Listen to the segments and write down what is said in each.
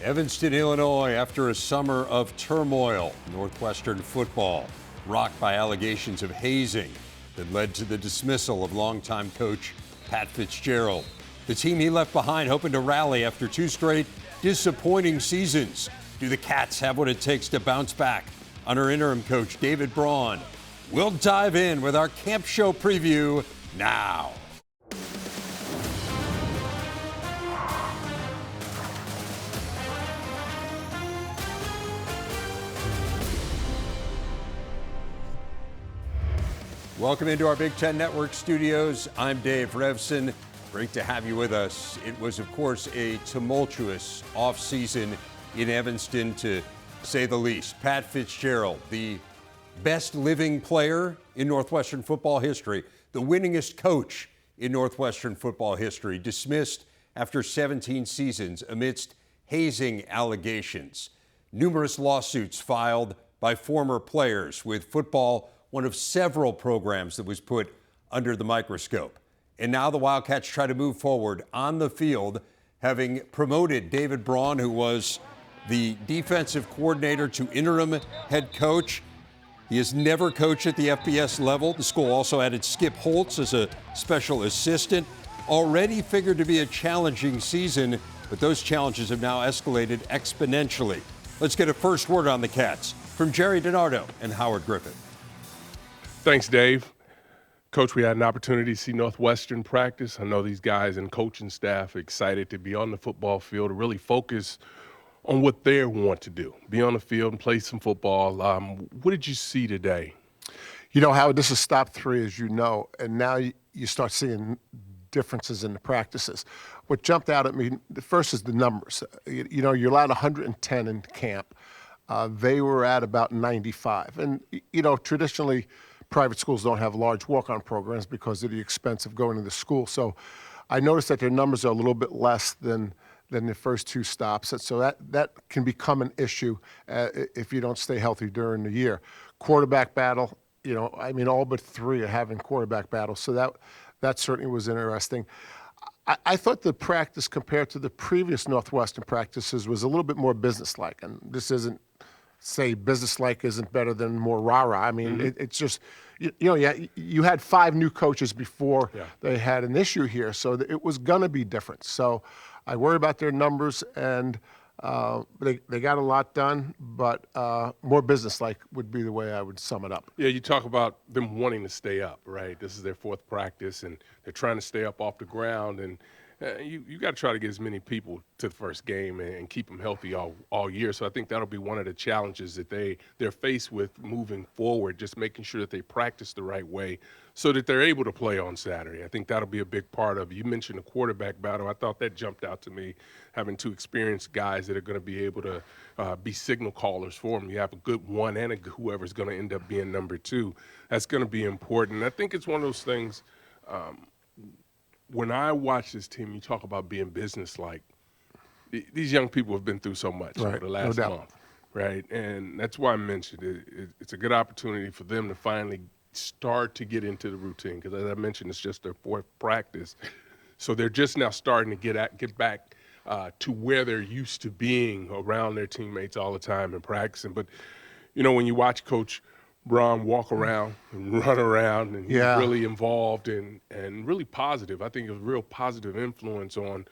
Evanston, Illinois, after a summer of turmoil, Northwestern football rocked by allegations of hazing that led to the dismissal of longtime coach Pat Fitzgerald. The team he left behind hoping to rally after 2 straight disappointing seasons. Do the Cats have what it takes to bounce back under interim coach David Braun? We'll dive in with our camp show preview now. Welcome into our Big Ten Network studios. I'm Dave Revson. Great to have you with us. It was, of course, a tumultuous offseason in Evanston, to say the least. Pat Fitzgerald, the best living player in Northwestern football history, the winningest coach in Northwestern football history, dismissed after 17 seasons amidst hazing allegations. Numerous lawsuits filed by former players, with football one of several programs that was put under the microscope. And now the Wildcats try to move forward on the field, having promoted David Braun, who was the defensive coordinator, to interim head coach. He has never coached at the FBS level. The school also added Skip Holtz as a special assistant. Already figured to be a challenging season, but those challenges have now escalated exponentially. Let's get a first word on the Cats from Jerry DiNardo and Howard Griffith. Thanks, Dave. Coach, we had an opportunity to see Northwestern practice. I know these guys and coaching staff are excited to be on the football field, to really focus on what they want to do, be on the field and play some football. What did you see today? You know, Howard, this is stop 3, as you know, and now you start seeing differences in the practices. What jumped out at me first is the numbers. You know, you're allowed 110 in camp. They were at about 95. And, you know, traditionally, private schools don't have large walk-on programs because of the expense of going to the school. So I noticed that their numbers are a little bit less than the first 2 stops. So that can become an issue if you don't stay healthy during the year. Quarterback battle, you know, I mean, all but 3 are having quarterback battles. So that certainly was interesting. I thought the practice compared to the previous Northwestern practices was a little bit more businesslike. And this isn't, say businesslike isn't better than more rah-rah. I mean, it's just, you know, you had 5 new coaches before they had an issue here, so it was going to be different. So I worry about their numbers, and they got a lot done, but more businesslike would be the way I would sum it up. Yeah, you talk about them wanting to stay up, right? This is their 4th practice, and they're trying to stay up off the ground, and you got to try to get as many people to the first game and keep them healthy all year. So I think that'll be one of the challenges that they're faced with moving forward, just making sure that they practice the right way so that they're able to play on Saturday. I think that'll be a big part of it. You mentioned the quarterback battle. I thought that jumped out to me, having 2 experienced guys that are going to be able to be signal callers for them. You have a good one and whoever's going to end up being number 2. That's going to be important. I think it's one of those things. When I watch this team, you talk about being businesslike. These young people have been through so much over the last month, right? And that's why I mentioned it. It's a good opportunity for them to finally start to get into the routine, because as I mentioned, it's just their 4th practice. So they're just now starting to get back to where they're used to being around their teammates all the time and practicing. But, you know, when you watch Coach Braun walk around and run around, and he's really involved and really positive. I think it's a real positive influence on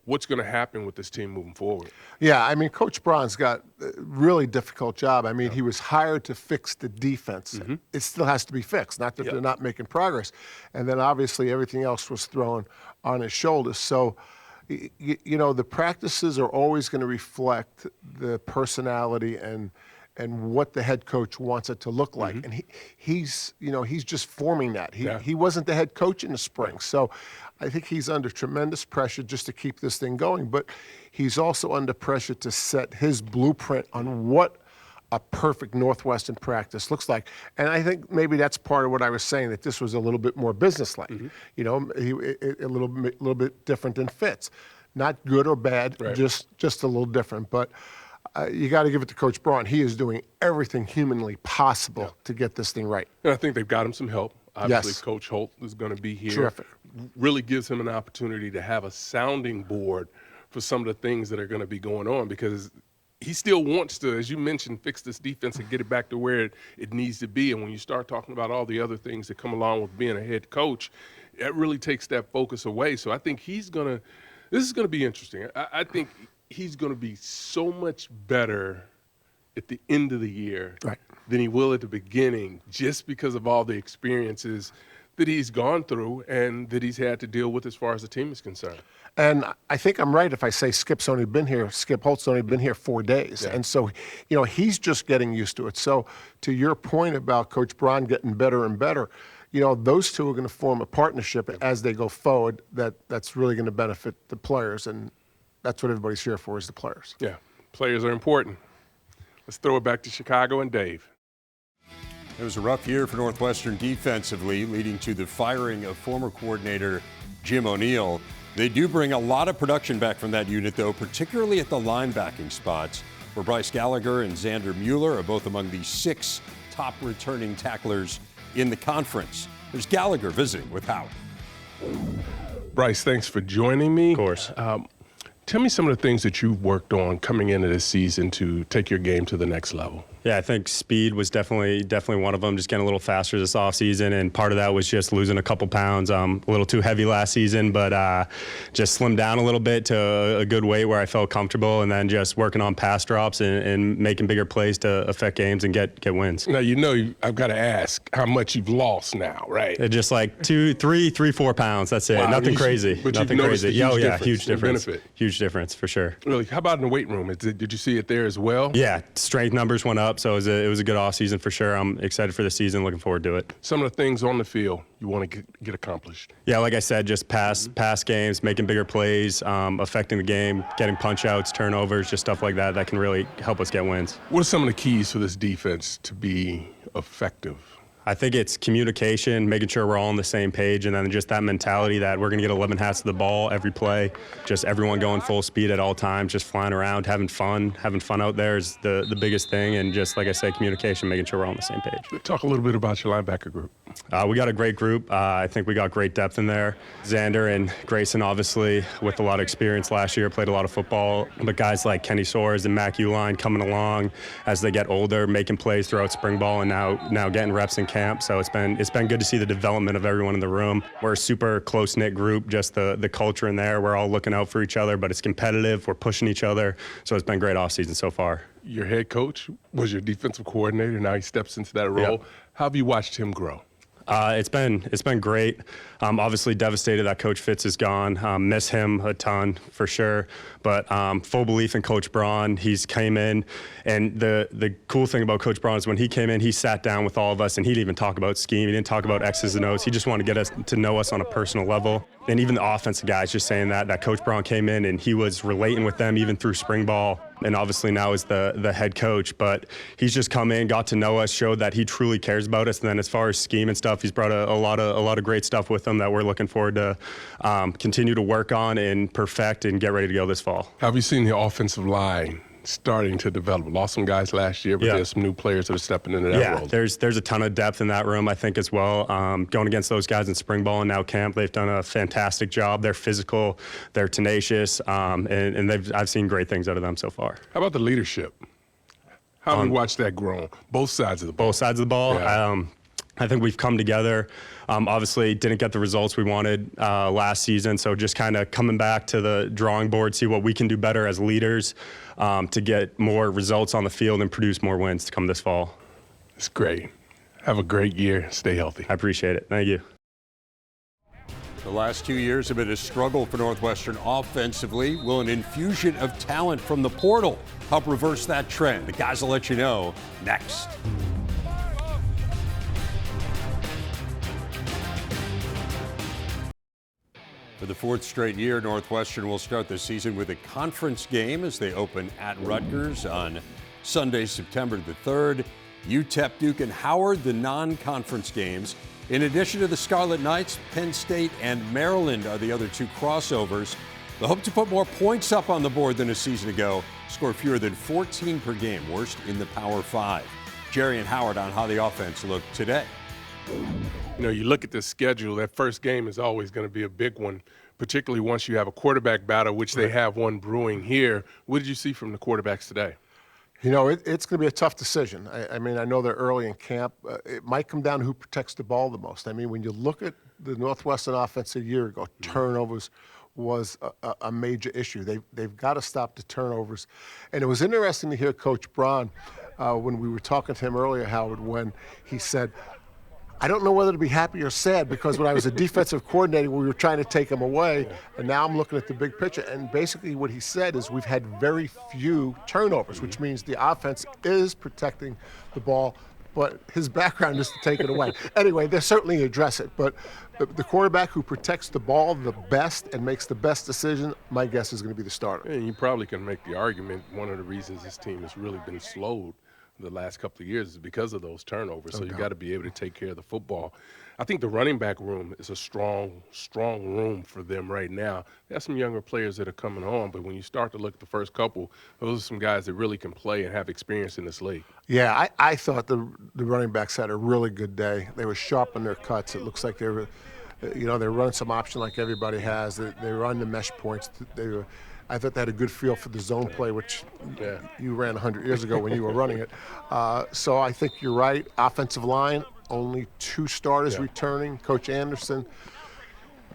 what's going to happen with this team moving forward. Yeah, I mean, Coach Braun's got a really difficult job. I mean, he was hired to fix the defense. It still has to be fixed, not that they're not making progress. And then obviously everything else was thrown on his shoulders. So, you know, the practices are always going to reflect the personality and what the head coach wants it to look like. And he's just forming that. He wasn't the head coach in the spring. So I think he's under tremendous pressure just to keep this thing going. But he's also under pressure to set his blueprint on what a perfect Northwestern practice looks like. And I think maybe that's part of what I was saying, that this was a little bit more businesslike. You know, a little bit different than Fitz. Not good or bad, just a little different. But you got to give it to Coach Braun. He is doing everything humanly possible to get this thing right. And I think they've got him some help. Obviously, Coach Holt is going to be here. Terrific. Really gives him an opportunity to have a sounding board for some of the things that are going to be going on, because he still wants to, as you mentioned, fix this defense and get it back to where it needs to be. And when you start talking about all the other things that come along with being a head coach, it really takes that focus away. So I think this is going to be interesting. I think he's going to be so much better at the end of the year than he will at the beginning, just because of all the experiences that he's gone through and that he's had to deal with as far as the team is concerned. And I think I'm right if I say Skip Holt's only been here 4 days. Yeah. And so, he's just getting used to it. So to your point about Coach Braun getting better and better, those two are going to form a partnership as they go forward that's really going to benefit the players. And that's what everybody's here for, is the players. Yeah, players are important. Let's throw it back to Chicago and Dave. It was a rough year for Northwestern defensively, leading to the firing of former coordinator Jim O'Neill. They do bring a lot of production back from that unit, though, particularly at the linebacking spots, where Bryce Gallagher and Xander Mueller are both among the 6 top returning tacklers in the conference. There's Gallagher visiting with Howard. Bryce, thanks for joining me. Of course. Tell me some of the things that you've worked on coming into this season to take your game to the next level. Yeah, I think speed was definitely one of them, just getting a little faster this offseason, and part of that was just losing a couple pounds. A little too heavy last season, but just slimmed down a little bit to a good weight where I felt comfortable, and then just working on pass drops and making bigger plays to affect games and get wins. Now, I've got to ask how much you've lost now, right? Just like 4 pounds, that's it. Wow, Nothing crazy. But Nothing crazy. Huge difference. Benefit. Huge difference, for sure. Really? How about in the weight room? Did you see it there as well? Yeah, strength numbers went up, so it was a good off season for sure. I'm excited for the season, looking forward to it. Some of the things on the field you want to get accomplished. Yeah, like I said, just pass games, making bigger plays, affecting the game, getting punch outs, turnovers, just stuff like that can really help us get wins. What are some of the keys for this defense to be effective? I think it's communication, making sure we're all on the same page, and then just that mentality that we're going to get 11 hats to the ball every play, just everyone going full speed at all times, just flying around, having fun out there is the biggest thing, and just, like I said, communication, making sure we're all on the same page. Talk a little bit about your linebacker group. We got a great group. I think we got great depth in there. Xander and Grayson, obviously, with a lot of experience last year, played a lot of football, but guys like Kenny Soares and Mac Uline coming along as they get older, making plays throughout spring ball, and now getting reps in camp. So it's been good to see the development of everyone in the room. We're a super close-knit group, just the culture in there. We're all looking out for each other, but it's competitive. We're pushing each other. So it's been a great offseason so far. Your head coach was your defensive coordinator. Now he steps into that role. Yep. How have you watched him grow? It's been great. Obviously devastated that Coach Fitz is gone. Miss him a ton for sure. But full belief in Coach Braun. He's came in, and the cool thing about Coach Braun is when he came in, he sat down with all of us, and he didn't even talk about scheme. He didn't talk about X's and O's. He just wanted to get us to know us on a personal level. And even the offensive guys just saying that Coach Braun came in and he was relating with them even through spring ball. And obviously now is the head coach, but he's just come in, got to know us, showed that he truly cares about us. And then as far as scheme and stuff, he's brought a lot of great stuff with him that we're looking forward to continue to work on and perfect and get ready to go this fall. Have you seen the offensive line starting to develop? Lost some guys last year, but there's some new players that are stepping into that role. Yeah, there's a ton of depth in that room, I think, as well. Going against those guys in spring ball and now camp, they've done a fantastic job. They're physical, they're tenacious, and I've seen great things out of them so far. How about the leadership? How have you watched that grow? Both sides of the ball. Both sides of the ball. Yeah. I think we've come together. Obviously, didn't get the results we wanted last season, so just kind of coming back to the drawing board, see what we can do better as leaders to get more results on the field and produce more wins to come this fall. It's great. Have a great year. Stay healthy. I appreciate it. Thank you. The last 2 years have been a struggle for Northwestern offensively. Will an infusion of talent from the portal help reverse that trend? The guys will let you know next. For the 4th straight year, Northwestern will start the season with a conference game as they open at Rutgers on Sunday, September the 3rd. UTEP, Duke, and Howard, the non-conference games. In addition to the Scarlet Knights, Penn State and Maryland are the other 2 crossovers. They hope to put more points up on the board than a season ago, score fewer than 14 per game, worst in the Power 5. Jerry and Howard on how the offense looked today. You look at the schedule, that first game is always going to be a big one. particularly once you have a quarterback battle, which they have one brewing here. What did you see from the quarterbacks today? You know, it's going to be a tough decision. I mean, I know they're early in camp. It might come down to who protects the ball the most. I mean, when you look at the Northwestern offense a year ago, turnovers was a major issue. They've got to stop the turnovers. And it was interesting to hear Coach Braun when we were talking to him earlier, Howard, when he said, I don't know whether to be happy or sad, because when I was a defensive coordinator, we were trying to take him away, and now I'm looking at the big picture. And basically what he said is we've had very few turnovers, which means the offense is protecting the ball, but his background is to take it away. Anyway, they certainly address it, but the quarterback who protects the ball the best and makes the best decision, my guess is going to be the starter. And you probably can make the argument one of the reasons this team has really been slowed the last couple of years is because of those turnovers. So you got to be able to take care of the football. I think the running back room is a strong room for them right now. They have some younger players that are coming on, but when you start to look at the first couple, those are some guys that really can play and have experience in this league. Yeah, I thought the running backs had a really good day. They were sharp in their cuts. It looks like they were, they're running some option like everybody has. They were on the mesh points. I thought they had a good feel for the zone play, which you ran 100 years ago when you were running it. So I think you're right. Offensive line, only 2 starters returning. Coach Anderson,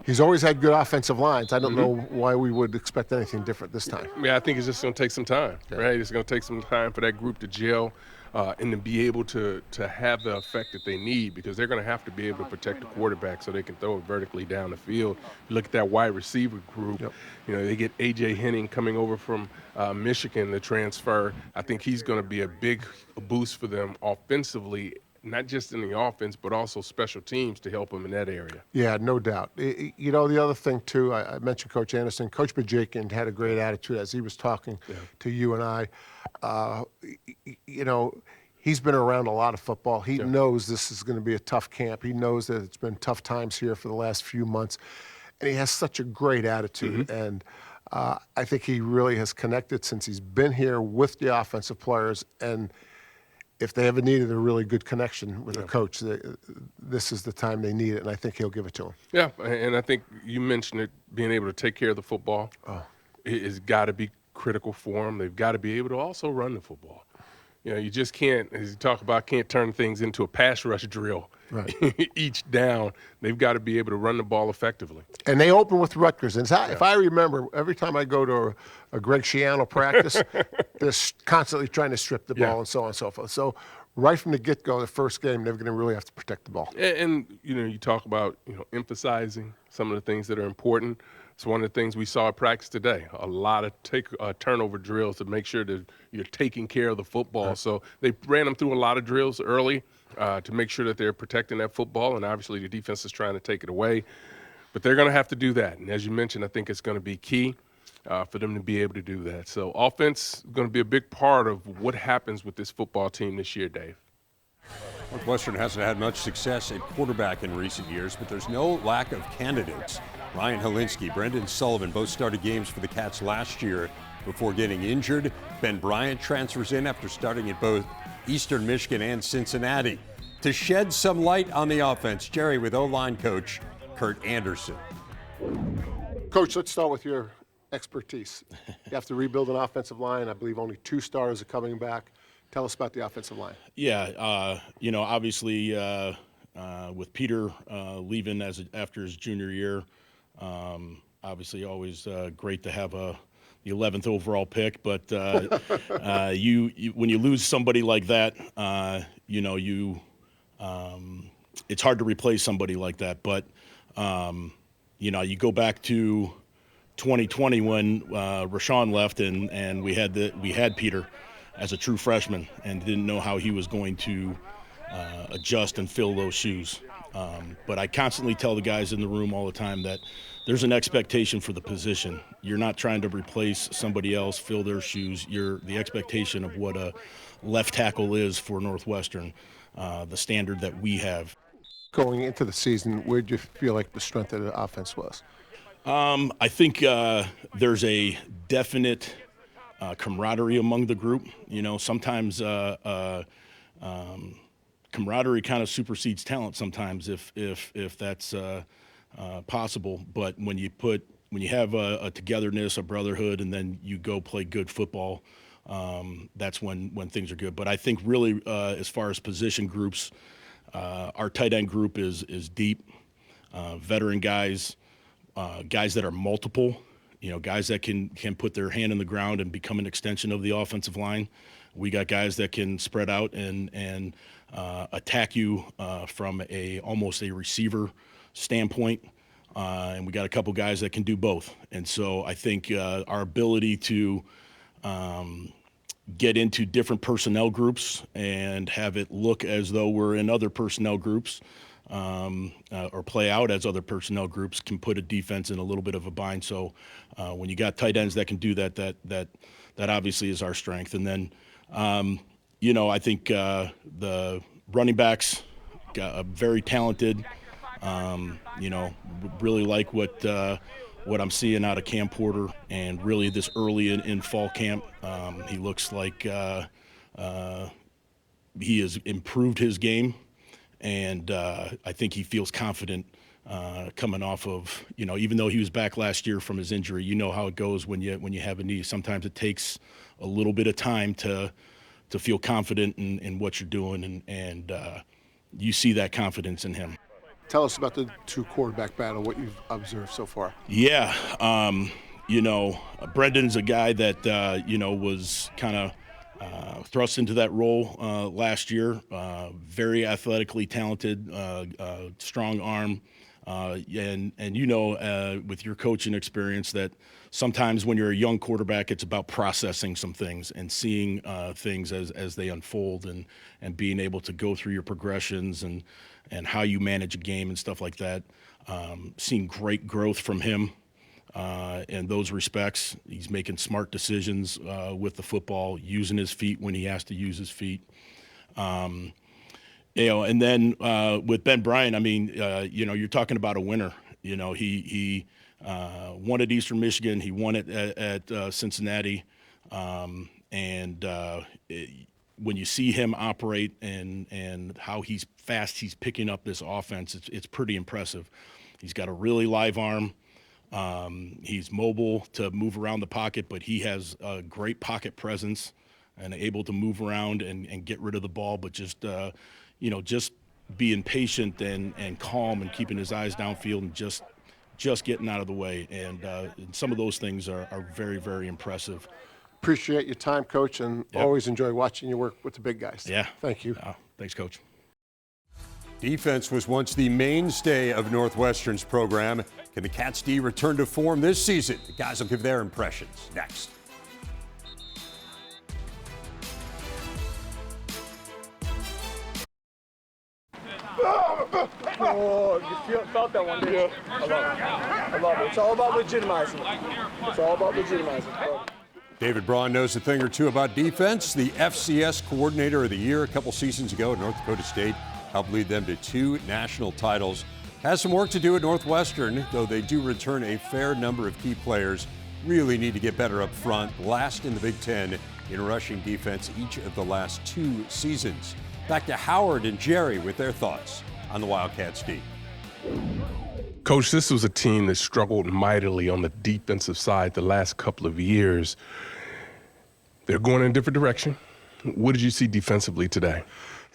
he's always had good offensive lines. I don't know why we would expect anything different this time. Yeah, I think it's just going to take some time, right? It's going to take some time for that group to gel and to be able to have the effect that they need, because they're going to have to be able to protect the quarterback so they can throw it vertically down the field. You look at that wide receiver group, they get AJ Henning coming over from Michigan, the transfer. I think he's going to be a big boost for them offensively, not just in the offense, but also special teams to help them in that area. Yeah, no doubt. The other thing, too, I mentioned Coach Anderson. Coach Bajakian had a great attitude as he was talking to you and I. He's been around a lot of football. He knows this is going to be a tough camp. He knows that it's been tough times here for the last few months. And he has such a great attitude. And I think he really has connected since he's been here with the offensive players. And if they ever needed a really good connection with a coach, this is the time they need it, and I think he'll give it to them. Yeah, and I think you mentioned it, being able to take care of the football has got to be critical for them. They've got to be able to also run the football. You just can't, as you talk about, can't turn things into a pass rush drill each down. They've got to be able to run the ball effectively. And they open with Rutgers. And if I remember, every time I go to a Greg Schiano practice, they're constantly trying to strip the ball and so on and so forth. So right from the get-go, the first game, they're going to really have to protect the ball. And you talk about, emphasizing some of the things that are important. It's one of the things we saw at practice today, a lot of turnover drills to make sure that you're taking care of the football. Right. So they ran them through a lot of drills early to make sure that they're protecting that football, and obviously the defense is trying to take it away. But they're going to have to do that. And as you mentioned, I think it's going to be key for them to be able to do that. So offense is going to be a big part of what happens with this football team this year, Dave. Northwestern hasn't had much success at quarterback in recent years, but there's no lack of candidates. Ryan Helinski, Brendan Sullivan both started games for the Cats last year before getting injured. Ben Bryant transfers in after starting at both Eastern Michigan and Cincinnati. To shed some light on the offense, Jerry with O-line coach Kurt Anderson. Coach, let's start with your expertise. You have to rebuild an offensive line. I believe only 2 starters are coming back. Tell us about the offensive line. Yeah, obviously with Peter leaving after his junior year, obviously always great to have the 11th overall pick. But when you lose somebody like that, it's hard to replace somebody like that. But you go back to 2020 when Rashawn left, and we had Peter as a true freshman and didn't know how he was going to adjust and fill those shoes. But I constantly tell the guys in the room all the time that there's an expectation for the position. You're not trying to replace somebody else, fill their shoes. The expectation of what a left tackle is for Northwestern, the standard that we have. Going into the season, where did you feel like the strength of the offense was? I think there's a definite camaraderie among the group. Sometimes camaraderie kind of supersedes talent sometimes if that's possible. But when you put have a togetherness, a brotherhood, and then you go play good football, that's when things are good. But I think really as far as position groups, our tight end group is deep, veteran guys, guys that are multiple, guys that can put their hand in the ground and become an extension of the offensive line. We got guys that can spread out and attack you from almost a receiver standpoint. And we got a couple guys that can do both. And so I think our ability to get into different personnel groups and have it look as though we're in other personnel groups or play out as other personnel groups can put a defense in a little bit of a bind. So when you got tight ends that can do that obviously is our strength. And then, I think the running backs got very talented. Really like what I'm seeing out of Cam Porter, and really this early in fall camp, he looks like he has improved his game, and I think he feels confident coming off of, even though he was back last year from his injury. You know how it goes when you have a knee. Sometimes it takes a little bit of time to feel confident in what you're doing, and you see that confidence in him. Tell us about the two quarterback battle, what you've observed so far. Yeah, Brendan's a guy that, was kind of thrust into that role last year. Very athletically talented, strong arm. And with your coaching experience that sometimes when you're a young quarterback, it's about processing some things and seeing things as they unfold and being able to go through your progressions and how you manage a game and stuff like that. Seeing great growth from him in those respects. He's making smart decisions with the football, using his feet when he has to use his feet. And then with Ben Bryant, I mean, you're talking about a winner. He won at Eastern Michigan. He won it at Cincinnati. When you see him operate and how fast he's picking up this offense, it's pretty impressive. He's got a really live arm. He's mobile to move around the pocket, but he has a great pocket presence and able to move around and get rid of the ball, but just being patient and calm and keeping his eyes downfield and just getting out of the way. And some of those things are very, very impressive. Appreciate your time, Coach, and Yep. always enjoy watching you work with the big guys. Yeah. Thank you. Thanks, Coach. Defense was once the mainstay of Northwestern's program. Can the Cats D return to form this season? The guys will give their impressions next. Oh, you felt that one, didn't you? I love it. It's all about legitimizing it. David Braun knows a thing or two about defense. The FCS Coordinator of the Year a couple seasons ago at North Dakota State helped lead them to 2 national titles. Has some work to do at Northwestern, though they do return a fair number of key players. Really need to get better up front. Last in the Big Ten in rushing defense each of the last 2 seasons. Back to Howard and Jerry with their thoughts on the Wildcats D. Coach, this was a team that struggled mightily on the defensive side the last couple of years. They're going in a different direction. What did you see defensively today?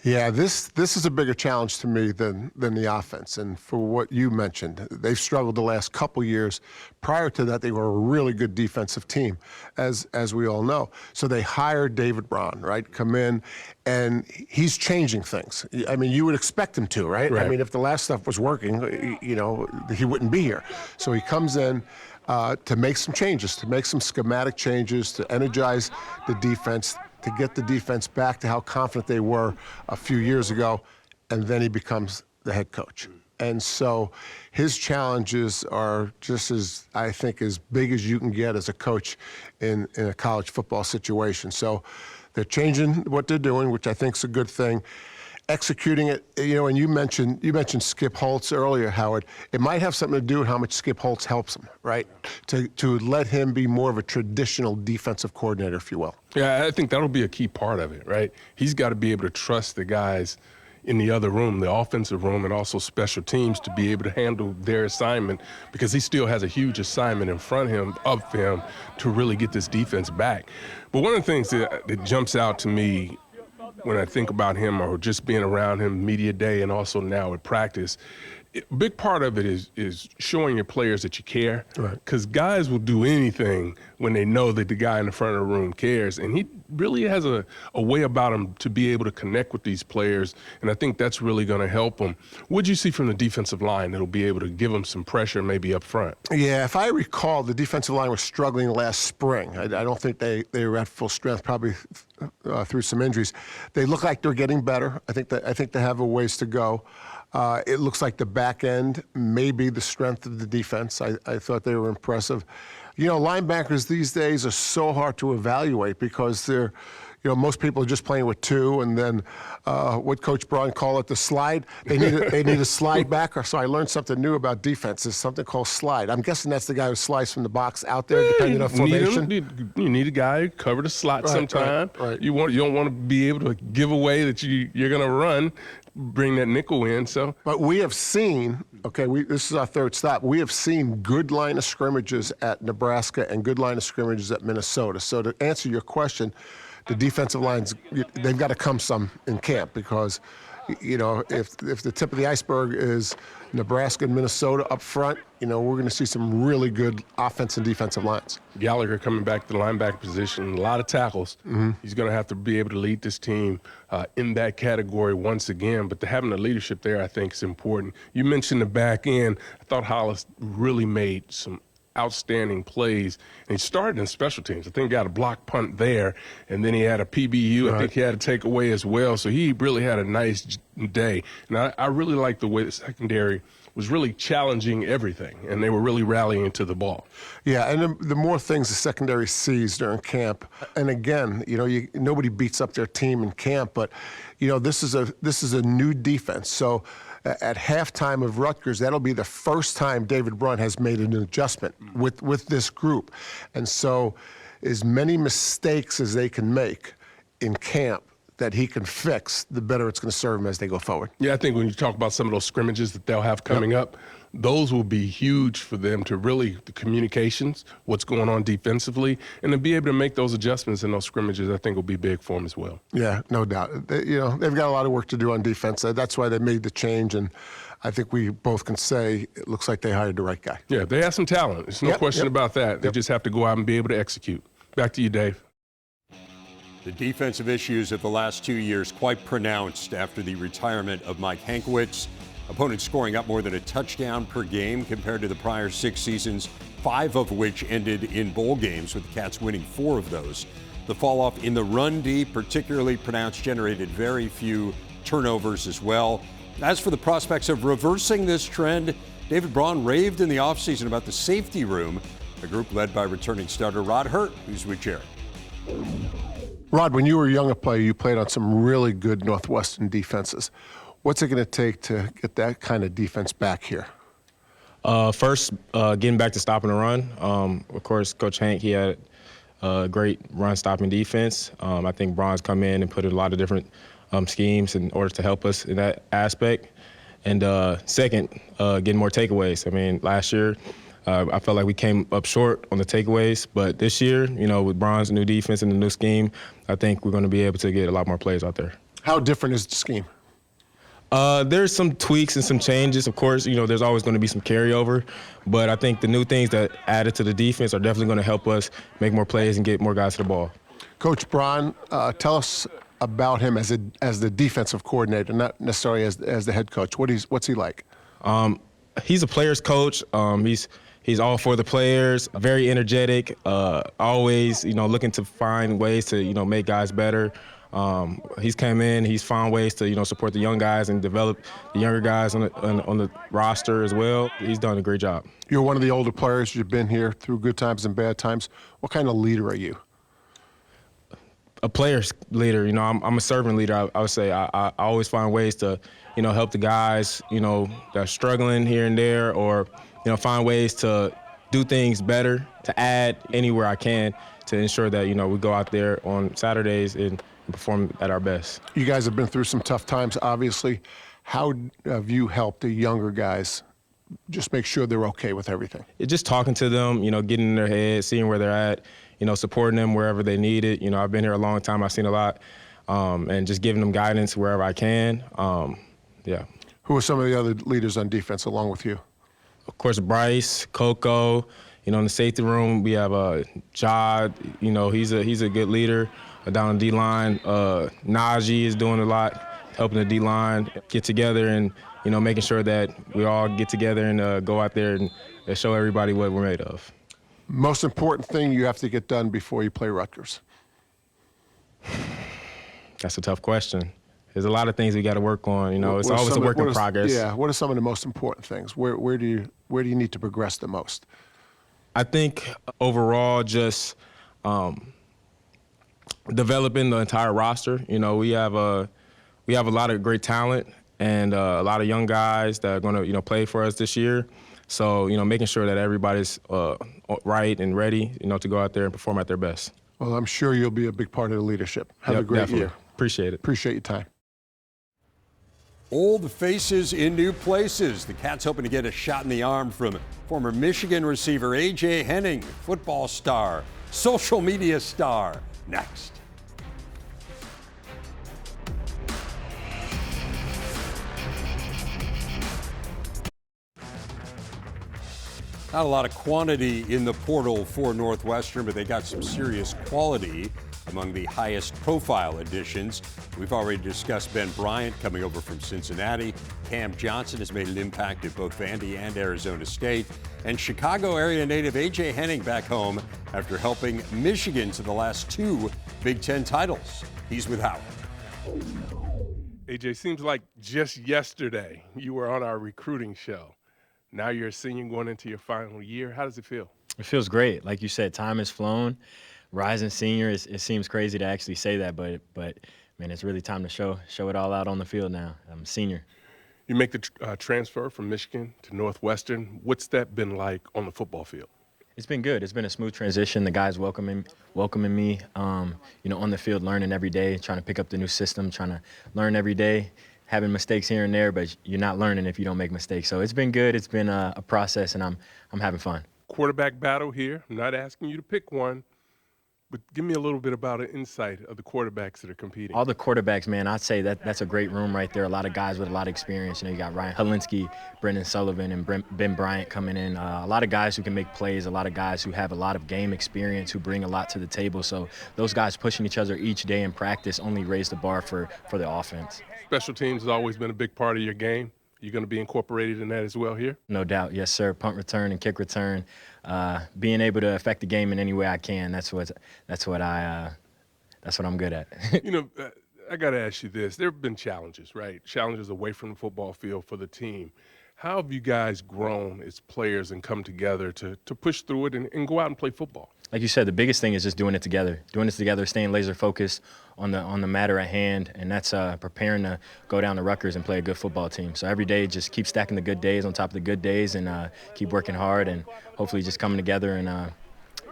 Yeah, this is a bigger challenge to me than the offense. And for what you mentioned, they've struggled the last couple years. Prior to that, they were a really good defensive team, as we all know. So they hired David Braun, right? Come in, and he's changing things. I mean, you would expect him to, right? I mean, if the last stuff was working, he wouldn't be here. So he comes in to make some changes, to make some schematic changes, to energize the defense, to get the defense back to how confident they were a few years ago, and then he becomes the head coach. And so his challenges are just as, I think, as big as you can get as a coach in a college football situation. So they're changing what they're doing, which I think is a good thing. Executing it, and you mentioned Skip Holtz earlier, Howard. It might have something to do with how much Skip Holtz helps him, right? To let him be more of a traditional defensive coordinator, if you will. Yeah, I think that'll be a key part of it, right? He's got to be able to trust the guys, in the other room, the offensive room, and also special teams to be able to handle their assignment, because he still has a huge assignment in front of him to really get this defense back. But one of the things that jumps out to me when I think about him, or just being around him media day and also now at practice, a big part of it is showing your players that you care. Because guys will do anything when they know that the guy in the front of the room cares. And he really has a way about him to be able to connect with these players. And I think that's really going to help him. What'd you see from the defensive line that'll be able to give him some pressure maybe up front? Yeah, if I recall, the defensive line was struggling last spring. I don't think they were at full strength, probably through some injuries. They look like they're getting better. I think they have a ways to go. It looks like the back end may be the strength of the defense. I thought they were impressive. You know, linebackers these days are so hard to evaluate because they're, you know, most people are just playing with two, and then what Coach Braun called it the slide. They need a slide backer. So I learned something new about defense. There's something called slide. I'm guessing that's the guy who slides from the box out there, depending on formation. You need a guy who cover the slot sometime. Right. You don't want to be able to give away that you're going to run, bring that nickel in. So, but we have seen, this is our third stop. We have seen good line of scrimmages at Nebraska and good line of scrimmages at Minnesota. So to answer your question, the defensive lines, they've got to come some in camp, because, you know, if the tip of the iceberg is Nebraska and Minnesota up front, you know, we're going to see some really good offense and defensive lines. Gallagher coming back to the linebacker position, a lot of tackles. He's going to have to be able to lead this team in that category once again. But having the leadership there, I think, is important. You mentioned the back end. I thought Hollis really made some outstanding plays, and he started in special teams. I think he got a block punt there, and then he had a PBU. I think he had a takeaway as well. So he really had a nice day. And I really like the way the secondary was really challenging everything, and they were really rallying to the ball. Yeah, and the more things the secondary sees during camp, and again, you know, nobody beats up their team in camp, but, you know, this is a new defense. So at halftime of Rutgers, that'll be the first time David Braun has made an adjustment with this group. And so as many mistakes as they can make in camp that he can fix, the better it's going to serve him as they go forward. Yeah, I think when you talk about some of those scrimmages that they'll have coming up, those will be huge for them to really, the communications, what's going on defensively, and to be able to make those adjustments in those scrimmages, I think will be big for them as well. Yeah, no doubt. You know, they've got a lot of work to do on defense. That's why they made the change, and I think we both can say it looks like they hired the right guy. Yeah, they have some talent. There's no question about that. They just have to go out and be able to execute. Back to you, Dave. The defensive issues of the last 2 years quite pronounced after the retirement of Mike Hankwitz. Opponents scoring up more than a touchdown per game compared to the prior 6 seasons, 5 of which ended in bowl games, with the Cats winning 4 of those. The fall off in the run D, particularly pronounced, generated very few turnovers as well. As for the prospects of reversing this trend, David Braun raved in the offseason about the safety room, a group led by returning starter Rod Hurt, who's with Jerry. Rod, when you were a younger player, you played on some really good Northwestern defenses. What's it going to take to get that kind of defense back here? First, getting back to stopping the run. Of course, Coach Hank, he had a great run-stopping defense. I think Braun's come in and put a lot of different schemes in order to help us in that aspect. And second, getting more takeaways. I mean, last year, I felt like we came up short on the takeaways, but this year, you know, with Braun's new defense and the new scheme, I think we're going to be able to get a lot more plays out there. How different is the scheme? There's some tweaks and some changes. Of course, you know, there's always going to be some carryover, but I think the new things that added to the defense are definitely going to help us make more plays and get more guys to the ball. Coach Braun, tell us about him as the defensive coordinator, not necessarily as the head coach. What's he like? He's a player's coach. He's all for the players, very energetic, always, you know, looking to find ways to, you know, make guys better. He's come in, he's found ways to, you know, support the young guys and develop the younger guys on the roster as well. He's done a great job. You're one of the older players. You've been here through good times and bad times. What kind of leader are you? A player's leader. You know, I'm a servant leader, I would say. I always find ways to, you know, help the guys, you know, that are struggling here and there, or, you know, find ways to do things better, to add anywhere I can to ensure that, we go out there on Saturdays and perform at our best. You guys have been through some tough times, obviously. How have you helped the younger guys just make sure they're okay with everything? Just talking to them, getting in their head, seeing where they're at, supporting them wherever they need it. I've been here a long time. I've seen a lot, and just giving them guidance wherever I can. Yeah. Who are some of the other leaders on defense along with you? Of course, Bryce, Coco. In the safety room, we have Jod. He's a good leader down the D-line. Najee is doing a lot, helping the D-line get together and, making sure that we all get together and go out there and show everybody what we're made of. Most important thing you have to get done before you play Rutgers? That's a tough question. There's a lot of things we got to work on. It's always a work in progress. Yeah. What are some of the most important things? Where do you need to progress the most? I think overall just developing the entire roster. We have a lot of great talent and a lot of young guys that are going to play for us this year. So making sure that everybody's right and ready to go out there and perform at their best. Well, I'm sure you'll be a big part of the leadership. Have a great definitely. year. Appreciate it. Appreciate your time. Old faces in new places. The Cats hoping to get a shot in the arm from former Michigan receiver AJ Henning, football star, social media star. Next. Not a lot of quantity in the portal for Northwestern, but they got some serious quality among the highest profile additions. We've already discussed Ben Bryant coming over from Cincinnati. Cam Johnson has made an impact at both Vandy and Arizona State. And Chicago area native AJ Henning back home after helping Michigan to the last 2 Big Ten titles. He's with Howard. AJ, seems like just yesterday you were on our recruiting show. Now you're a senior going into your final year. How does it feel? It feels great. Like you said, time has flown. Rising senior, it seems crazy to actually say that, but man, it's really time to show it all out on the field now. I'm a senior. You make the transfer from Michigan to Northwestern. What's that been like on the football field? It's been good. It's been a smooth transition. The guys welcoming me, on the field, learning every day, trying to pick up the new system, trying to learn every day, having mistakes here and there, but you're not learning if you don't make mistakes. So it's been good. It's been a process, and I'm having fun. Quarterback battle here. I'm not asking you to pick one, but give me a little bit about an insight of the quarterbacks that are competing. All the quarterbacks, man, I'd say that's a great room right there. A lot of guys with a lot of experience. You got Ryan Helinski, Brendan Sullivan, and Ben Bryant coming in. A lot of guys who can make plays, a lot of guys who have a lot of game experience, who bring a lot to the table. So those guys pushing each other each day in practice only raise the bar for the offense. Special teams has always been a big part of your game. You're going to be incorporated in that as well here? No doubt, yes, sir. Punt return and kick return, being able to affect the game in any way I can. That's what I'm good at. I got to ask you this: there have been challenges, right? Challenges away from the football field for the team. How have you guys grown as players and come together to push through it and go out and play football? Like you said, the biggest thing is just doing it together, staying laser focused on the matter at hand, and that's preparing to go down to Rutgers and play a good football team. So every day, just keep stacking the good days on top of the good days, and keep working hard, and hopefully just coming together and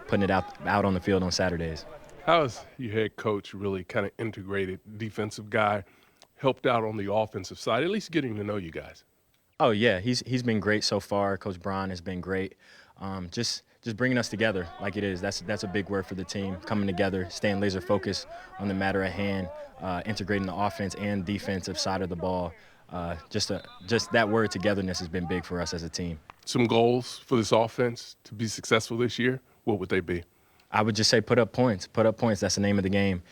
putting it out on the field on Saturdays. How has your head coach really kind of integrated, defensive guy, helped out on the offensive side, at least getting to know you guys? Oh yeah, he's been great so far. Coach Braun has been great. Just bringing us together like it is. That's a big word for the team. Coming together, staying laser focused on the matter at hand, integrating the offense and defensive side of the ball. Just that word togetherness has been big for us as a team. Some goals for this offense to be successful this year, what would they be? I would just say put up points. Put up points. That's the name of the game.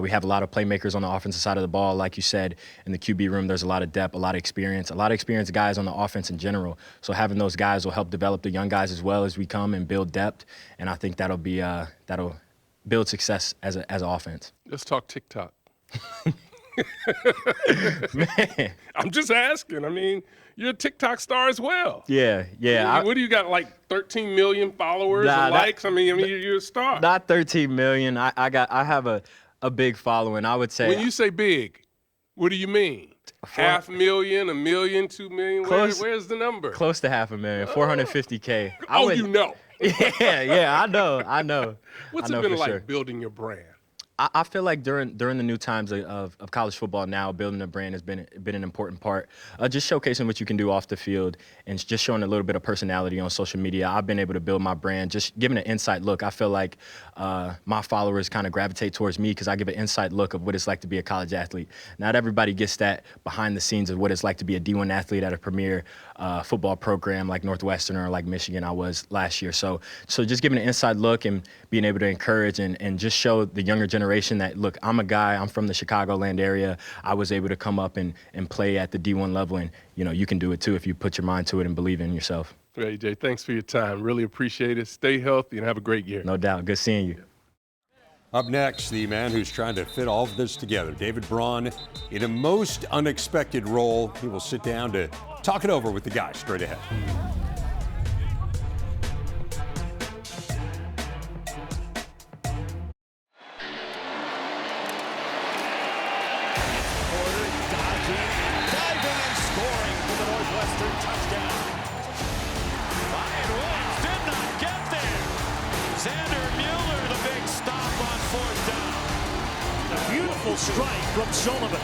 We have a lot of playmakers on the offensive side of the ball. Like you said, in the QB room, there's a lot of depth, a lot of experienced guys on the offense in general. So having those guys will help develop the young guys as well as we come and build depth. And I think that'll build success as an offense. Let's talk TikTok. Man. I'm just asking. I mean, you're a TikTok star as well. Yeah. What do you got, like 13 million followers and likes? I mean, you're a star. Not 13 million. I have a big following. I would say. When you say big, what do you mean? 500,000, 1 million, 2 million? Where's the number? Close to 500,000, 450K. Yeah, I know. What's I know it been for like sure. building your brand? I feel like during the new times of college football now, building a brand has been an important part. Just showcasing what you can do off the field and just showing a little bit of personality on social media. I've been able to build my brand, just giving an inside look. I feel like my followers kind of gravitate towards me because I give an inside look of what it's like to be a college athlete. Not everybody gets that behind the scenes of what it's like to be a D1 athlete at a premier football program like Northwestern or like Michigan I was last year. So just giving an inside look and being able to encourage and just show the younger generation that, look, I'm a guy, I'm from the Chicagoland area. I was able to come up and play at the D1 level, and, you can do it too if you put your mind to it and believe in yourself. AJ, thanks for your time. Really appreciate it. Stay healthy and have a great year. No doubt. Good seeing you. Up next, the man who's trying to fit all of this together, David Braun, in a most unexpected role. He will sit down to talk it over with the guys straight ahead. Strike from Sullivan.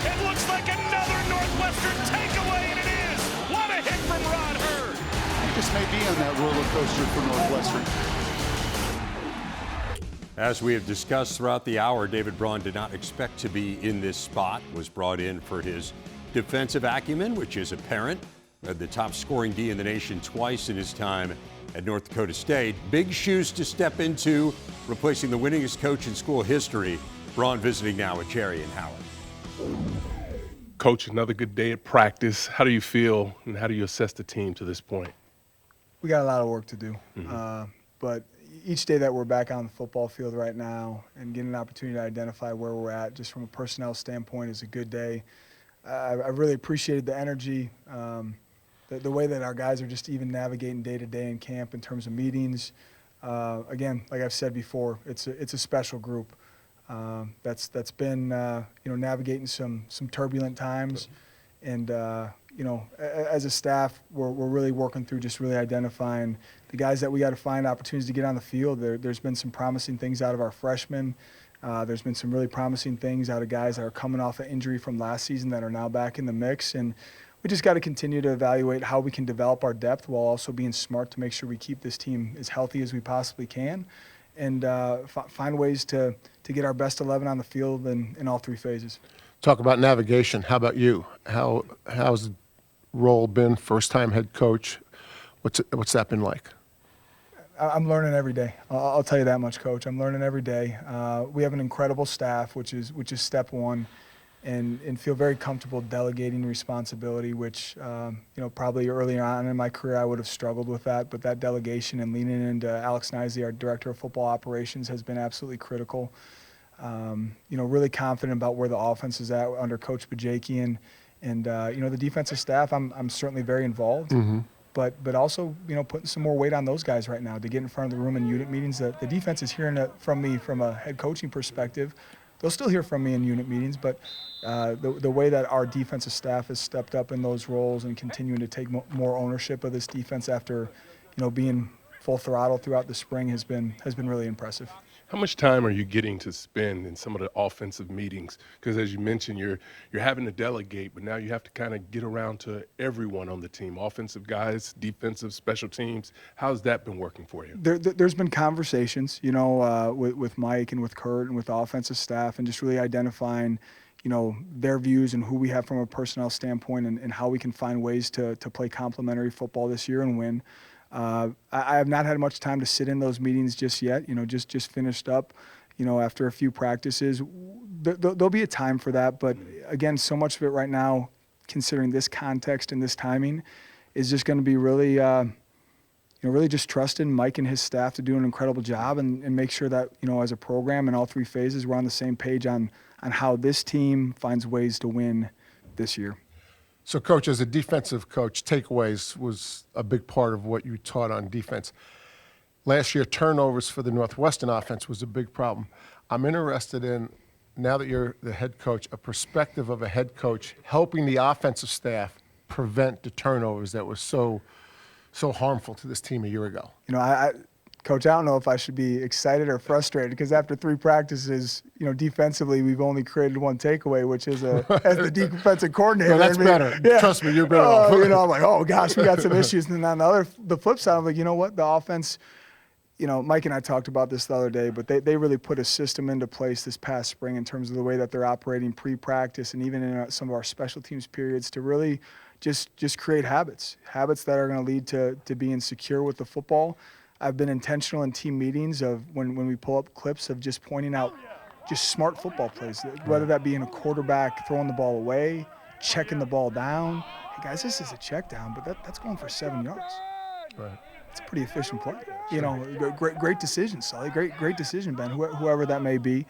It looks like another Northwestern takeaway, and it is. What a hit from Rod Hurd. This may be on that roller coaster for Northwestern. As we have discussed throughout the hour, David Braun did not expect to be in this spot, was brought in for his defensive acumen, which is apparent. Led the top scoring D in the nation twice in his time at North Dakota State. Big shoes to step into, replacing the winningest coach in school history. Braun visiting now with Jerry and Howard. Coach, another good day at practice. How do you feel, and how do you assess the team to this point? We got a lot of work to do, but each day that we're back on the football field right now and getting an opportunity to identify where we're at just from a personnel standpoint is a good day. I really appreciated the energy, the way that our guys are just even navigating day to day in camp in terms of meetings. Again, like I've said before, it's a special group. That's been navigating some turbulent times, and as a staff we're really working through just really identifying the guys that we got to find opportunities to get on the field. There's been some promising things out of our freshmen. There's been some really promising things out of guys that are coming off an injury from last season that are now back in the mix, and we just got to continue to evaluate how we can develop our depth while also being smart to make sure we keep this team as healthy as we possibly can, and find ways to get our best 11 on the field in all three phases. Talk about navigation. How about you? How's the role been? First-time head coach. What's that been like? I'm learning every day. I'll tell you that much, Coach. I'm learning every day. We have an incredible staff, which is step one, and feel very comfortable delegating responsibility, which probably earlier on in my career I would have struggled with that, but that delegation and leaning into Alex Knisely, our director of football operations, has been absolutely critical. Really confident about where the offense is at under Coach Bajakian, and the defensive staff. I'm certainly very involved, but also putting some more weight on those guys right now to get in front of the room in unit meetings. That the defense is hearing it from me from a head coaching perspective. They'll still hear from me in unit meetings, but the way that our defensive staff has stepped up in those roles and continuing to take more ownership of this defense after, being full throttle throughout the spring has been really impressive. How much time are you getting to spend in some of the offensive meetings? Because as you mentioned, you're having to delegate, but now you have to kind of get around to everyone on the team, offensive guys, defensive, special teams. How's that been working for you? There's been conversations, with Mike and with Kurt and with the offensive staff, and just really identifying, their views and who we have from a personnel standpoint, and how we can find ways to play complementary football this year and win. I have not had much time to sit in those meetings just yet. Just finished up, after a few practices. There'll be a time for that, but again, so much of it right now, considering this context and this timing, is just going to be really, really just trusting Mike and his staff to do an incredible job and make sure that, as a program in all three phases, we're on the same page on how this team finds ways to win this year. So, Coach, as a defensive coach, takeaways was a big part of what you taught on defense. Last year, turnovers for the Northwestern offense was a big problem. I'm interested in, now that you're the head coach, a perspective of a head coach helping the offensive staff prevent the turnovers that were so so harmful to this team a year ago? You know, Coach, I don't know if I should be excited or frustrated because after 3 practices, you know, defensively, we've only created 1 takeaway, which is as the defensive coordinator. No, that's better. Yeah. Trust me, you're better off. You know, I'm like, oh gosh, we got some issues. And then on the flip side, I'm like, you know what, the offense, you know, Mike and I talked about this the other day, but they really put a system into place this past spring in terms of the way that they're operating pre-practice and even in some of our special teams periods to really just create habits that are going to lead to being secure with the football. I've been intentional in team meetings of when we pull up clips of just pointing out just smart football plays, whether that be in a quarterback throwing the ball away, checking the ball down. Hey guys, this is a check down, but that's going for 7 yards. Right. It's a pretty efficient play. You know, great decision, Sully. Great decision, Ben, whoever that may be.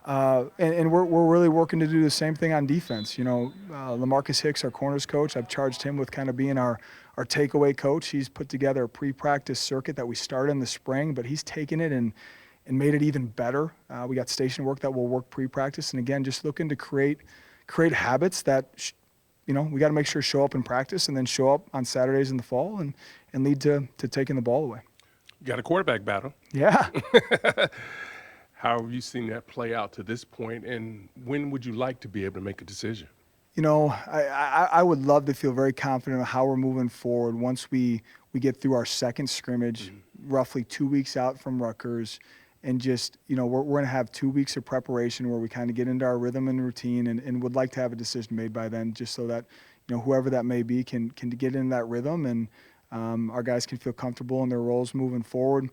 And we're really working to do the same thing on defense. You know, LaMarcus Hicks, our corners coach, I've charged him with kind of being our takeaway coach. He's put together a pre-practice circuit that we started in the spring, but he's taken it and made it even better. We got station work that will work pre-practice. And again, just looking to create habits that, you know, we got to make sure show up in practice and then show up on Saturdays in the fall and lead to taking the ball away. You got a quarterback battle. Yeah. How have you seen that play out to this point, and when would you like to be able to make a decision? You know, I would love to feel very confident of how we're moving forward once we get through our second scrimmage, roughly 2 weeks out from Rutgers, and just, you know, we're going to have 2 weeks of preparation where we kind of get into our rhythm and routine and would like to have a decision made by then just so that, you know, whoever that may be can get in that rhythm and our guys can feel comfortable in their roles moving forward.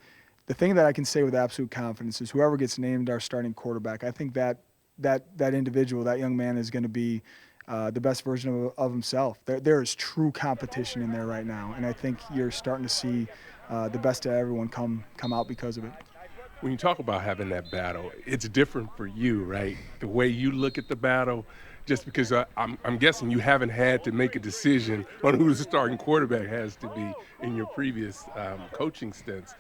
The thing that I can say with absolute confidence is whoever gets named our starting quarterback, I think that individual, that young man is going to be the best version of himself. There is true competition in there right now, and I think you're starting to see the best of everyone come out because of it. When you talk about having that battle, it's different for you, right? The way you look at the battle, just because I'm guessing you haven't had to make a decision on who the starting quarterback has to be in your previous coaching stints.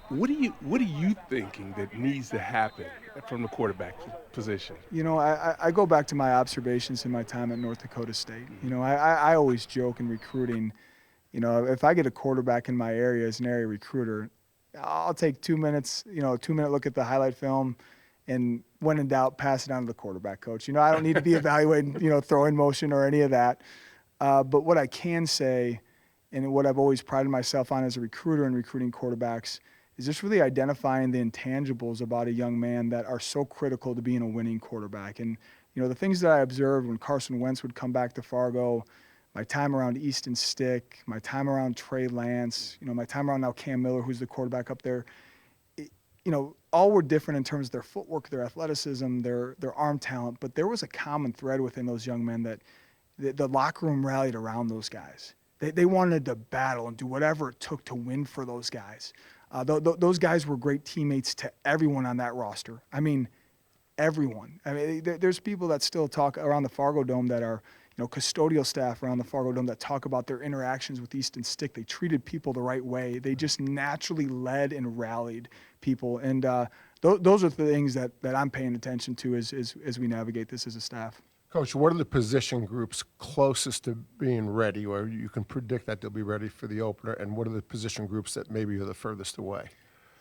What are you thinking that needs to happen from the quarterback position? You know, I go back to my observations in my time at North Dakota State. You know, I always joke in recruiting, you know, if I get a quarterback in my area as an area recruiter, I'll take 2 minutes, you know, a 2-minute look at the highlight film, and when in doubt, pass it on to the quarterback coach. You know, I don't need to be evaluating, you know, throwing motion or any of that. But what I can say, and what I've always prided myself on as a recruiter in recruiting quarterbacks, is just really identifying the intangibles about a young man that are so critical to being a winning quarterback. And, you know, the things that I observed when Carson Wentz would come back to Fargo, my time around Easton Stick, my time around Trey Lance, you know, my time around now Cam Miller, who's the quarterback up there, you know, all were different in terms of their footwork, their athleticism, their arm talent, but there was a common thread within those young men that the locker room rallied around those guys. They wanted to battle and do whatever it took to win for those guys. Those guys were great teammates to everyone on that roster. I mean, everyone. I mean, there's people that still talk around the Fargo Dome that are, you know, custodial staff around the Fargo Dome that talk about their interactions with Easton Stick. They treated people the right way. They just naturally led and rallied people. And those are the things that I'm paying attention to as we navigate this as a staff. Coach, what are the position groups closest to being ready, or you can predict that they'll be ready for the opener, and what are the position groups that maybe are the furthest away?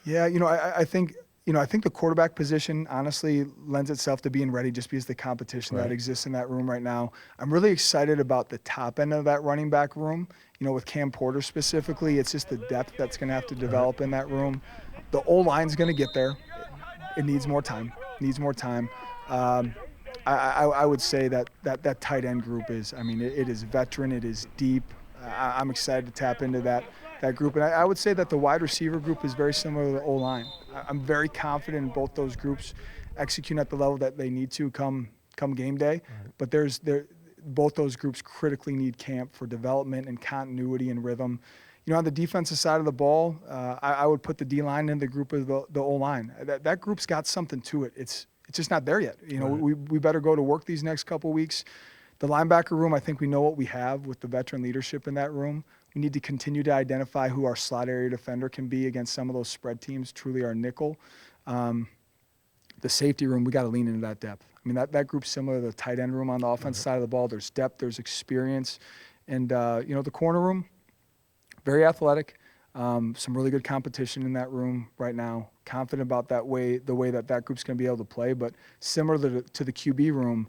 Yeah, you know, I think the quarterback position honestly lends itself to being ready just because the competition that exists in that room right now. I'm really excited about the top end of that running back room. You know, with Cam Porter specifically, it's just the depth that's going to have to develop in that room. The O-line's going to get there. It needs more time. I would say that tight end group is, I mean, it is veteran, it is deep. I'm excited to tap into that group. And I would say that the wide receiver group is very similar to the O-line. I'm very confident in both those groups executing at the level that they need to come game day. But both those groups critically need camp for development and continuity and rhythm. You know, on the defensive side of the ball, I would put the D-line in the group of the O-line. That group's got something to it. It's just not there yet. You know, we better go to work these next couple weeks. The linebacker room, I think we know what we have with the veteran leadership in that room. We need to continue to identify who our slot area defender can be against some of those spread teams, truly our nickel. The safety room, we got to lean into that depth. I mean, that group's similar to the tight end room on the offensive side of the ball. There's depth, there's experience. And, you know, the corner room, very athletic. Some really good competition in that room right now. Confident about the way that group's going to be able to play. But similar to the QB room,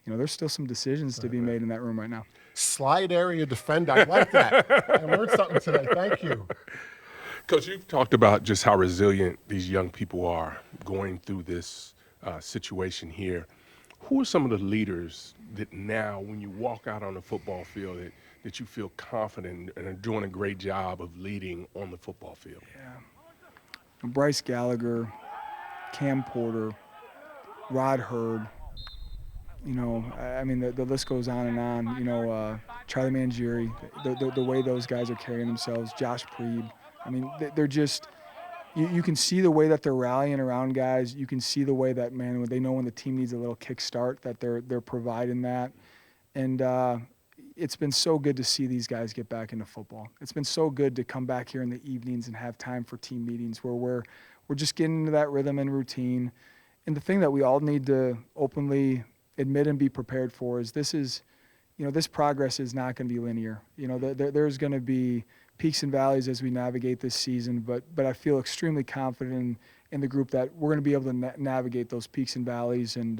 there's still some decisions to be made in that room right now. Slide area defender. I like that. I learned something today. Thank you. Coach, you've talked about just how resilient these young people are going through this situation here. Who are some of the leaders that now, when you walk out on the football field, that you feel confident and are doing a great job of leading on the football field? Yeah. Bryce Gallagher, Cam Porter, Rod Hurd. The list goes on and on. Charlie Mangieri, the way those guys are carrying themselves, Josh Preeb. They're just you can see the way that they're rallying around guys. You can see the way that, man, when they know when the team needs a little kickstart, that they're providing that. And it's been so good to see these guys get back into football. It's been so good to come back here in the evenings and have time for team meetings where we're just getting into that rhythm and routine. And the thing that we all need to openly admit and be prepared for is this progress is not going to be linear. There's going to be peaks and valleys as we navigate this season, but I feel extremely confident in the group that we're going to be able to navigate those peaks and valleys and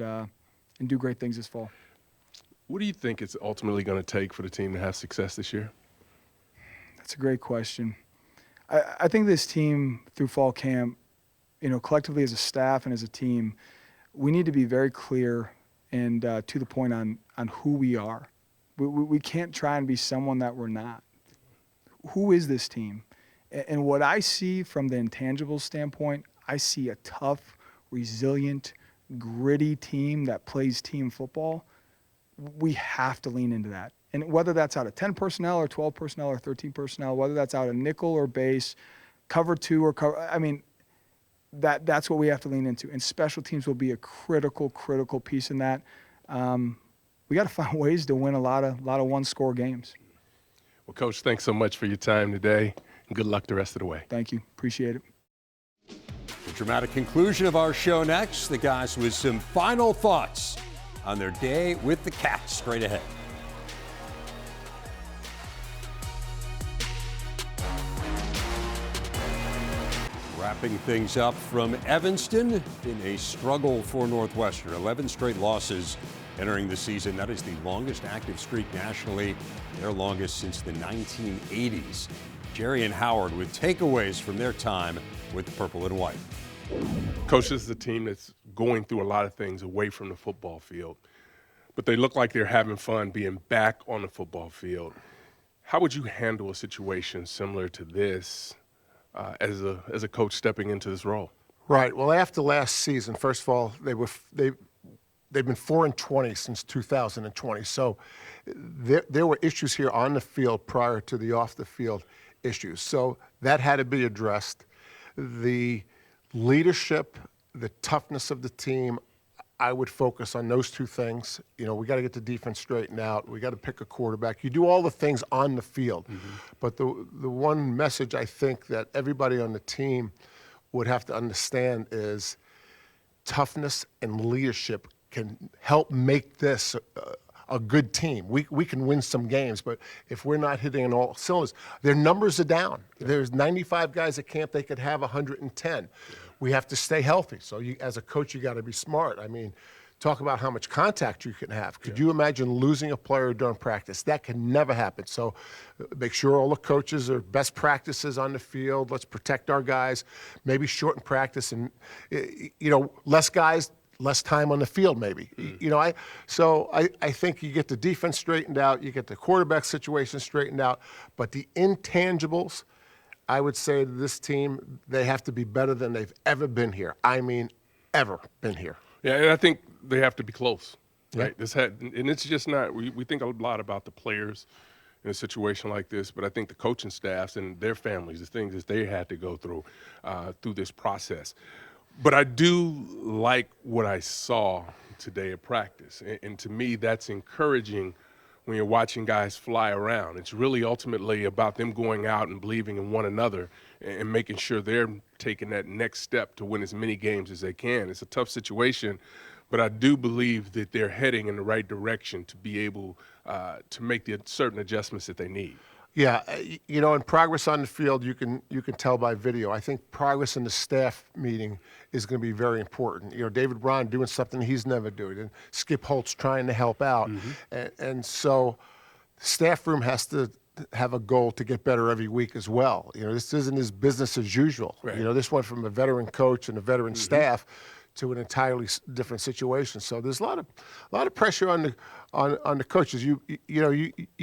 do great things this fall. What do you think it's ultimately going to take for the team to have success this year? That's a great question. I think this team through fall camp, collectively as a staff and as a team, we need to be very clear and to the point on who we are. We can't try and be someone that we're not. Who is this team? And what I see from the intangibles standpoint, I see a tough, resilient, gritty team that plays team football. We have to lean into that. And whether that's out of 10 personnel or 12 personnel or 13 personnel, whether that's out of nickel or base, cover two or cover, that's what we have to lean into. And special teams will be a critical piece in that. We got to find ways to win a lot of one-score games. Well, Coach, thanks so much for your time today, and good luck the rest of the way. Thank you. Appreciate it. The dramatic conclusion of our show next. The guys with some final thoughts on their day with the Cats. Straight ahead. Wrapping things up from Evanston, been a struggle for Northwestern. 11 straight losses entering the season. That is the longest active streak nationally, their longest since the 1980s. Jerry and Howard with takeaways from their time with the Purple and White. Coach, this is a team that's going through a lot of things away from the football field, but they look like they're having fun being back on the football field. How would you handle a situation similar to this as a coach stepping into this role? Right. Well, after last season, first of all, they've been 4-20 since 2020. So there were issues here on the field prior to the off the field issues. So that had to be addressed. The leadership, the toughness of the team, I would focus on those two things. We got to get the defense straightened out. We got to pick a quarterback. You do all the things on the field. Mm-hmm. But the one message I think that everybody on the team would have to understand is toughness and leadership can help make this a good team. We can win some games, but if we're not hitting on all cylinders, their numbers are down. Yeah. There's 95 guys at camp. They could have 110. Yeah. We have to stay healthy. So as a coach, you got to be smart. Talk about how much contact you can have. Could you imagine losing a player during practice? That can never happen. So make sure all the coaches are best practices on the field. Let's protect our guys. Maybe shorten practice and, less guys, less time on the field maybe. I think you get the defense straightened out, you get the quarterback situation straightened out, but the intangibles, I would say to this team, they have to be better than they've ever been here. Ever been here. Yeah, and I think they have to be close, right? And it's just not, we think a lot about the players in a situation like this, but I think the coaching staffs and their families, the things that they had to go through this process. But I do like what I saw today at practice. And to me, that's encouraging when you're watching guys fly around. It's really ultimately about them going out and believing in one another and making sure they're taking that next step to win as many games as they can. It's a tough situation, but I do believe that they're heading in the right direction to be able to make the certain adjustments that they need. Yeah, and progress on the field, you can tell by video. I think progress in the staff meeting is going to be very important. David Braun doing something he's never doing, and Skip Holtz trying to help out. And so the staff room has to have a goal to get better every week as well. This isn't his business as usual. Right. This went from a veteran coach and a veteran staff to an entirely different situation. So there's a lot of pressure on the coaches. You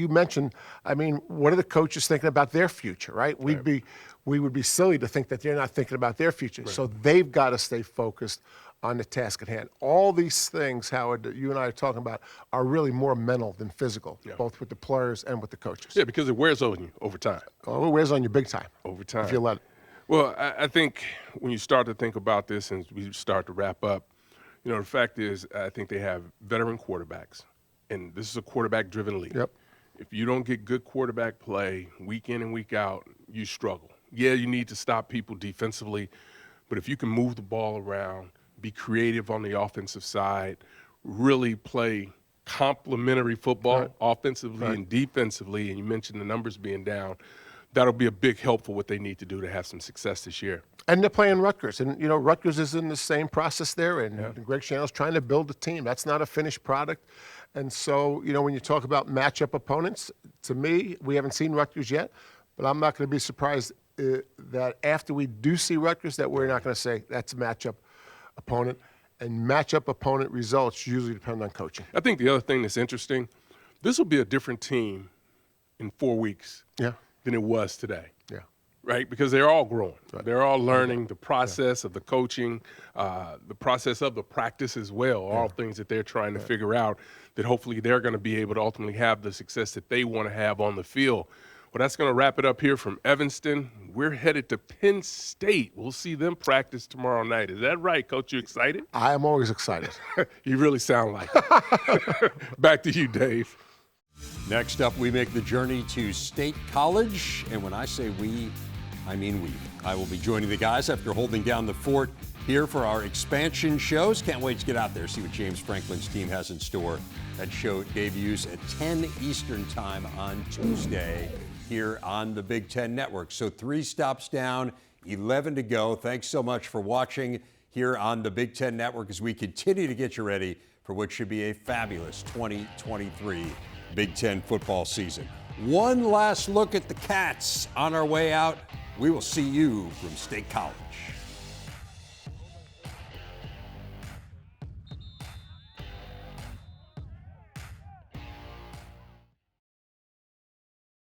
mentioned, I mean, what are the coaches thinking about their future, right? We would be silly to think that they're not thinking about their future. Right. So they've got to stay focused on the task at hand. All these things, Howard, that you and I are talking about are really more mental than physical, both with the players and with the coaches. Yeah, because it wears on you over time. Oh, it wears on you big time. Over time. If you let it. Well, I think when you start to think about this and we start to wrap up, the fact is I think they have veteran quarterbacks, and this is a quarterback-driven league. Yep. If you don't get good quarterback play week in and week out, you struggle. Yeah, you need to stop people defensively, but if you can move the ball around, be creative on the offensive side, really play complementary football offensively and defensively, and you mentioned the numbers being down, that'll be a big help for what they need to do to have some success this year. And they're playing Rutgers. And, Rutgers is in the same process there. And Greg Schiano's trying to build a team. That's not a finished product. And so, when you talk about matchup opponents, to me, we haven't seen Rutgers yet. But I'm not going to be surprised that after we do see Rutgers, that we're not going to say that's a matchup opponent. And matchup opponent results usually depend on coaching. I think the other thing that's interesting, this will be a different team in 4 weeks. Than it was today. Right? Because they're all growing. Right. They're all learning the process of the coaching, the process of the practice as well, all things that they're trying to figure out that hopefully they're going to be able to ultimately have the success that they want to have on the field. Well, that's going to wrap it up here from Evanston. We're headed to Penn State. We'll see them practice tomorrow night. Is that right, Coach? You excited? I am always excited. You really sound like it. Back to you, Dave. Next up, we make the journey to State College. And when I say we, I mean we. I will be joining the guys after holding down the fort here for our expansion shows. Can't wait to get out there, see what James Franklin's team has in store. That show debuts at 10 Eastern Time on Tuesday here on the Big Ten Network. So 3 stops down, 11 to go. Thanks so much for watching here on the Big Ten Network as we continue to get you ready for what should be a fabulous 2023 Big Ten football season. One last look at the Cats on our way out. We will see you from State College.